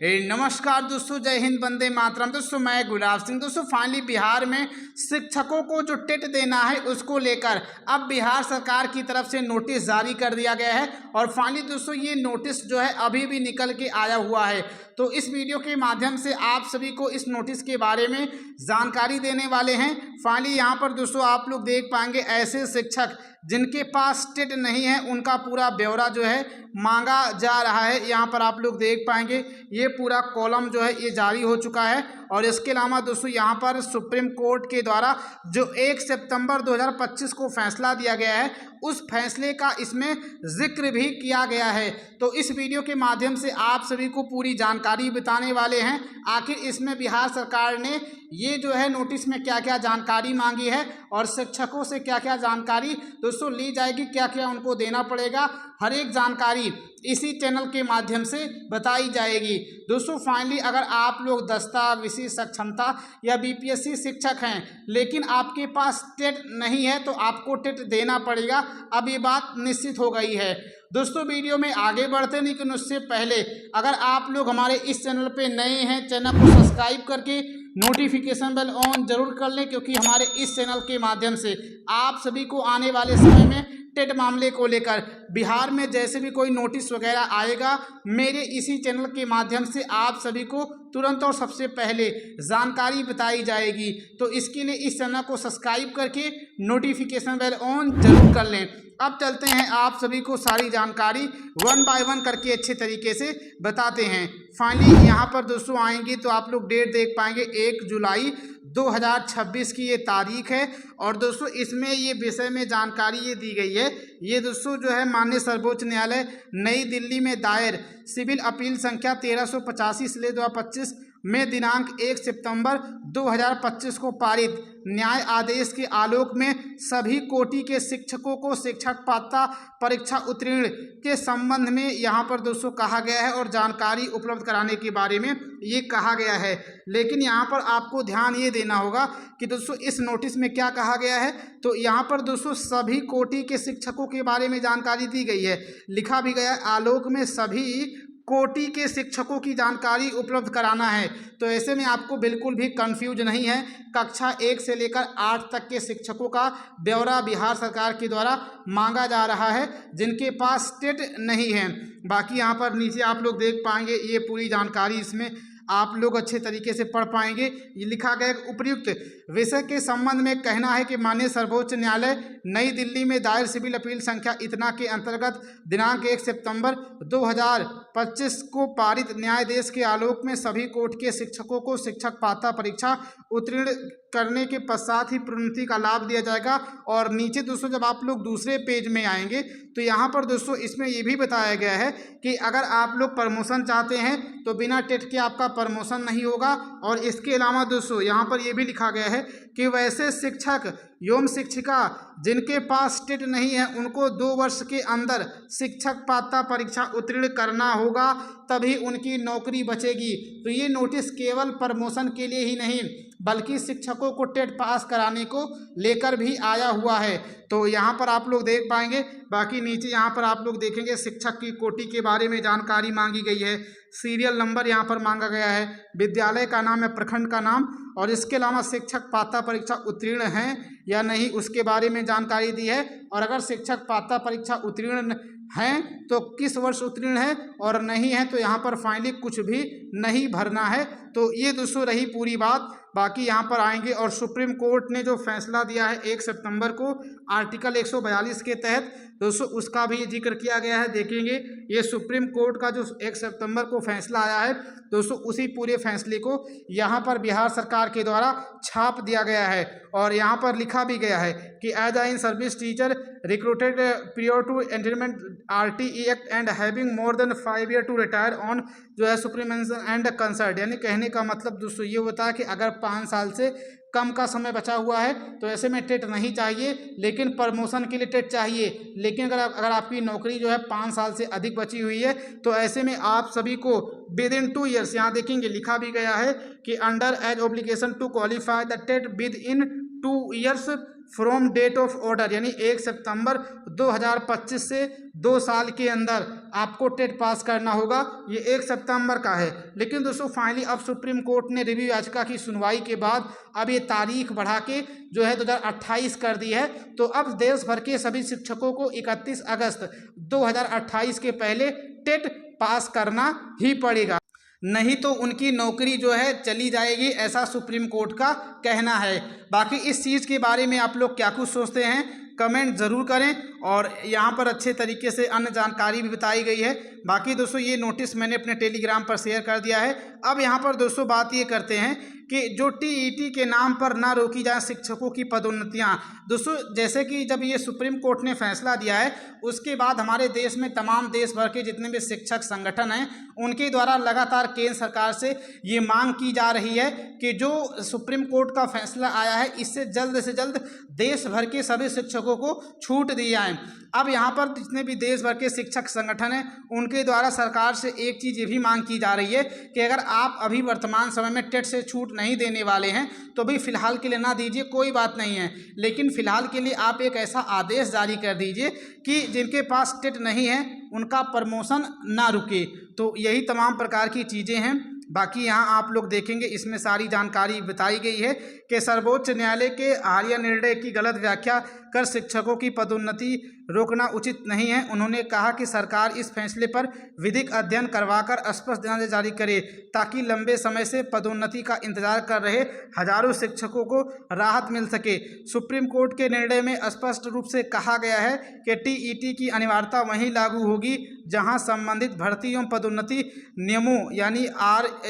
नमस्कार दोस्तों, जय हिंद, वंदे मातरम। दोस्तों मैं गुलाब सिंह। दोस्तों फाइनली बिहार में शिक्षकों को जो टेट देना है उसको लेकर अब बिहार सरकार की तरफ से नोटिस जारी कर दिया गया है। और फाइनली दोस्तों ये नोटिस जो है अभी भी निकल के आया हुआ है। तो इस वीडियो के माध्यम से आप सभी को इस नोटिस के बारे में जानकारी देने वाले हैं। फाइनली यहाँ पर दोस्तों आप लोग देख पाएंगे ऐसे शिक्षक जिनके पास टेट नहीं है उनका पूरा ब्यौरा जो है मांगा जा रहा है। यहाँ पर आप लोग देख पाएंगे ये पूरा कॉलम जो है ये जारी हो चुका है। और इसके अलावा दोस्तों यहाँ पर सुप्रीम कोर्ट के द्वारा जो 1 सितंबर 2025 को फैसला दिया गया है उस फैसले का इसमें जिक्र भी किया गया है। तो इस वीडियो के माध्यम से आप सभी को पूरी जानकारी बताने वाले हैं आखिर इसमें बिहार सरकार ने ये जो है नोटिस में क्या क्या जानकारी मांगी है और शिक्षकों से क्या क्या जानकारी दोस्तों ली जाएगी, क्या क्या उनको देना पड़ेगा, हर एक जानकारी इसी चैनल के माध्यम से बताई जाएगी। दोस्तों फाइनली अगर आप लोग दस्ता, विशेष सक्षमता या बीपीएससी शिक्षक हैं लेकिन आपके पास टेट नहीं है तो आपको टेट देना पड़ेगा। अब ये बात निश्चित हो गई है। दोस्तों वीडियो में आगे बढ़ते नहीं लेकिन उससे पहले अगर आप लोग हमारे इस चैनल पे नए हैं, चैनल को सब्सक्राइब करके नोटिफिकेशन बेल ऑन जरूर कर लें, क्योंकि हमारे इस चैनल के माध्यम से आप सभी को आने वाले समय में टेट मामले को लेकर बिहार में जैसे भी कोई नोटिस वगैरह आएगा मेरे इसी चैनल के माध्यम से आप सभी को तुरंत और सबसे पहले जानकारी बताई जाएगी। तो इसके लिए इस चैनल को सब्सक्राइब करके नोटिफिकेशन बेल ऑन जरूर कर लें। अब चलते हैं आप सभी को सारी जानकारी 1 बाय 1 करके अच्छे तरीके से बताते हैं। फाइनली यहाँ पर दोस्तों आएंगे तो आप लोग डेट देख पाएंगे 1 जुलाई 2026 की ये तारीख है। और दोस्तों इसमें ये विषय में जानकारी ये दी गई है। ये दोस्तों जो है माननीय सर्वोच्च न्यायालय नई दिल्ली में दायर सिविल अपील संख्या 1385/2025 में दिनांक 1 सितंबर 2025 को पारित न्याय आदेश के आलोक में सभी कोटि के शिक्षकों को शिक्षक पात्रता परीक्षा उत्तीर्ण के संबंध में यहाँ पर दोस्तों कहा गया है और जानकारी उपलब्ध कराने के बारे में ये कहा गया है। लेकिन यहाँ पर आपको ध्यान ये देना होगा कि दोस्तों इस नोटिस में क्या कहा गया है। तो यहाँ पर दोस्तों सभी कोटि के शिक्षकों के बारे में जानकारी दी गई है। लिखा भी गया है आलोक में सभी कोटि के शिक्षकों की जानकारी उपलब्ध कराना है। तो ऐसे में आपको बिल्कुल भी कंफ्यूज नहीं है। कक्षा 1 से लेकर 8 तक के शिक्षकों का ब्यौरा बिहार सरकार के द्वारा मांगा जा रहा है जिनके पास टेट नहीं है। बाकी यहाँ पर नीचे आप लोग देख पाएंगे ये पूरी जानकारी इसमें आप लोग अच्छे तरीके से पढ़ पाएंगे। ये लिखा गया उपर्युक्त विषय के संबंध में कहना है कि माननीय सर्वोच्च न्यायालय नई दिल्ली में दायर सिविल अपील संख्या इतना के अंतर्गत दिनांक 1 सितंबर 2025 को पारित न्यायादेश के आलोक में सभी कोर्ट के शिक्षकों को शिक्षक पात्रता परीक्षा उत्तीर्ण करने के पश्चात ही प्रोन्नति का लाभ दिया जाएगा। और नीचे दोस्तों जब आप लोग दूसरे पेज में आएंगे तो यहाँ पर दोस्तों इसमें ये भी बताया गया है कि अगर आप लोग प्रमोशन चाहते हैं तो बिना टेट के आपका प्रमोशन नहीं होगा। और इसके अलावा दोस्तों यहाँ पर यह भी लिखा गया है कि वैसे शिक्षक एवं शिक्षिका जिनके पास टेट नहीं है उनको 2 वर्ष के अंदर शिक्षक पात्रता परीक्षा उत्तीर्ण करना होगा, तभी उनकी नौकरी बचेगी। तो ये नोटिस केवल प्रमोशन के लिए ही नहीं बल्कि शिक्षकों को टेट पास कराने को लेकर भी आया हुआ है। तो यहाँ पर आप लोग देख पाएंगे। बाकी नीचे यहाँ पर आप लोग देखेंगे शिक्षक की कोटि के बारे में जानकारी मांगी गई है, सीरियल नंबर यहाँ पर मांगा गया है, विद्यालय का नाम है, प्रखंड का नाम, और इसके अलावा शिक्षक पात्रता परीक्षा उत्तीर्ण हैं या नहीं उसके बारे में जानकारी दी है। और अगर शिक्षक पात्रता परीक्षा उत्तीर्ण हैं तो किस वर्ष उत्तीर्ण है और नहीं है तो यहाँ पर फाइनली कुछ भी नहीं भरना है। तो ये दोस्तों रही पूरी बात। बाकी यहाँ पर आएंगे और सुप्रीम कोर्ट ने जो फैसला दिया है 1 सितंबर को आर्टिकल 142 के तहत दोस्तों उसका भी जिक्र किया गया है। देखेंगे ये सुप्रीम कोर्ट का जो 1 सितंबर को फैसला आया है दोस्तों उसी पूरे फैसले को यहाँ पर बिहार सरकार के द्वारा छाप दिया गया है। और यहाँ पर लिखा भी गया है कि as in service teacher recruited prior to entertainment RTE Act and having more than 5 years to retire on जो है सुप्रीमेंशन एंड कंसर्ट। यानी कहने का मतलब दोस्तों ये होता है कि अगर 5 साल से कम का समय बचा हुआ है तो ऐसे में टेट नहीं चाहिए, लेकिन प्रमोशन के लिए टेट चाहिए। लेकिन अगर आपकी नौकरी जो है 5 साल से अधिक बची हुई है तो ऐसे में आप सभी को विद इन 2 ईयर्स, यहाँ देखेंगे लिखा भी गया है कि under as obligation to qualify the TET within 2 years from date of order, यानी 1 सितंबर 2025 से 2 साल के अंदर आपको टेट पास करना होगा। ये 1 सितंबर का है। लेकिन दोस्तों फाइनली अब सुप्रीम कोर्ट ने रिव्यू याचिका की सुनवाई के बाद अब ये तारीख बढ़ा के जो है 2028 कर दी है। तो अब देश भर के सभी शिक्षकों को 31 अगस्त 2028 के पहले टेट पास करना ही पड़ेगा, नहीं तो उनकी नौकरी जो है चली जाएगी, ऐसा सुप्रीम कोर्ट का कहना है। बाकी इस चीज़ के बारे में आप लोग क्या कुछ सोचते हैं कमेंट ज़रूर करें, और यहाँ पर अच्छे तरीके से अन्य जानकारी भी बताई गई है। बाकी दोस्तों ये नोटिस मैंने अपने टेलीग्राम पर शेयर कर दिया है। अब यहाँ पर दोस्तों बात ये करते हैं कि जो टीईटी के नाम पर ना रोकी जाए शिक्षकों की पदोन्नतियाँ। दोस्तों जैसे कि जब ये सुप्रीम कोर्ट ने फैसला दिया है उसके बाद हमारे देश में तमाम देश भर के जितने भी शिक्षक संगठन हैं उनके द्वारा लगातार केंद्र सरकार से ये मांग की जा रही है कि जो सुप्रीम कोर्ट का फैसला आया है इससे जल्द देश भर के सभी शिक्षकों को छूट दी जाए। अब यहाँ पर जितने भी देश भर के शिक्षक संगठन हैं उनके द्वारा सरकार से एक चीज़ ये भी मांग की जा रही है कि अगर आप अभी वर्तमान समय में टेट से छूट नहीं देने वाले हैं तो भी फिलहाल के लिए ना दीजिए, कोई बात नहीं है, लेकिन फिलहाल के लिए आप एक ऐसा आदेश जारी कर दीजिए कि जिनके पास टेट नहीं है उनका प्रमोशन ना रुके। तो यही तमाम प्रकार की चीज़ें हैं। बाकी यहाँ आप लोग देखेंगे इसमें सारी जानकारी बताई गई है कि सर्वोच्च न्यायालय के हालिया निर्णय की गलत व्याख्या कर शिक्षकों की पदोन्नति रोकना उचित नहीं है। उन्होंने कहा कि सरकार इस फैसले पर विधिक अध्ययन करवाकर स्पष्ट ध्यान जारी करे ताकि लंबे समय से पदोन्नति का इंतजार कर रहे हजारों शिक्षकों को राहत मिल सके। सुप्रीम कोर्ट के निर्णय में स्पष्ट रूप से कहा गया है कि टीईटी की अनिवार्यता वहीं लागू होगी जहां संबंधित भर्ती एवं पदोन्नति नियमों यानी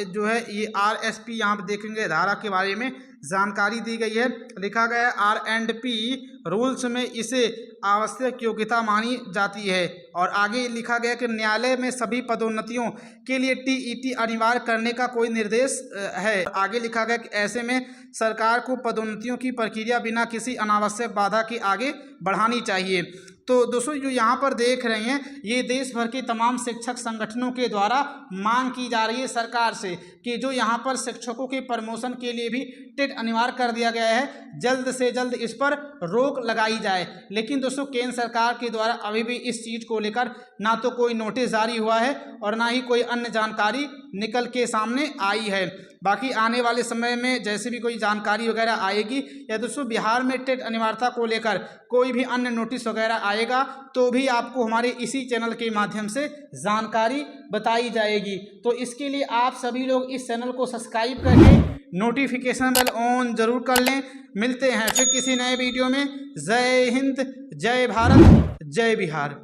जो है ये RSP यहाँ पर देखेंगे धारा के बारे में जानकारी दी गई है। लिखा गया है R&P रूल्स में इसे आवश्यक योग्यता मानी जाती है। और आगे लिखा गया कि न्यायालय में सभी पदोन्नतियों के लिए टीईटी अनिवार्य करने का कोई निर्देश है। आगे लिखा गया कि ऐसे में सरकार को पदोन्नतियों की प्रक्रिया बिना किसी अनावश्यक बाधा के आगे बढ़ानी चाहिए। तो दोस्तों जो यहाँ पर देख रहे हैं ये देश भर के तमाम शिक्षक संगठनों के द्वारा मांग की जा रही है सरकार से कि जो यहाँ पर शिक्षकों के प्रमोशन के लिए भी टेट अनिवार्य कर दिया गया है, जल्द से जल्द इस पर रोक लगाई जाए। लेकिन दोस्तों केंद्र सरकार के द्वारा अभी भी इस चीज़ को लेकर ना तो कोई नोटिस जारी हुआ है और ना ही कोई अन्य जानकारी निकल के सामने आई है। बाकी आने वाले समय में जैसे भी कोई जानकारी वगैरह आएगी या दोस्तों बिहार में टेट अनिवार्यता को लेकर कोई भी अन्य नोटिस वगैरह आएगा तो भी आपको हमारे इसी चैनल के माध्यम से जानकारी बताई जाएगी। तो इसके लिए आप सभी लोग इस चैनल को सब्सक्राइब करके नोटिफिकेशन बेल ऑन जरूर कर लें। मिलते हैं फिर किसी नए वीडियो में। जय हिंद, जय भारत, जय बिहार।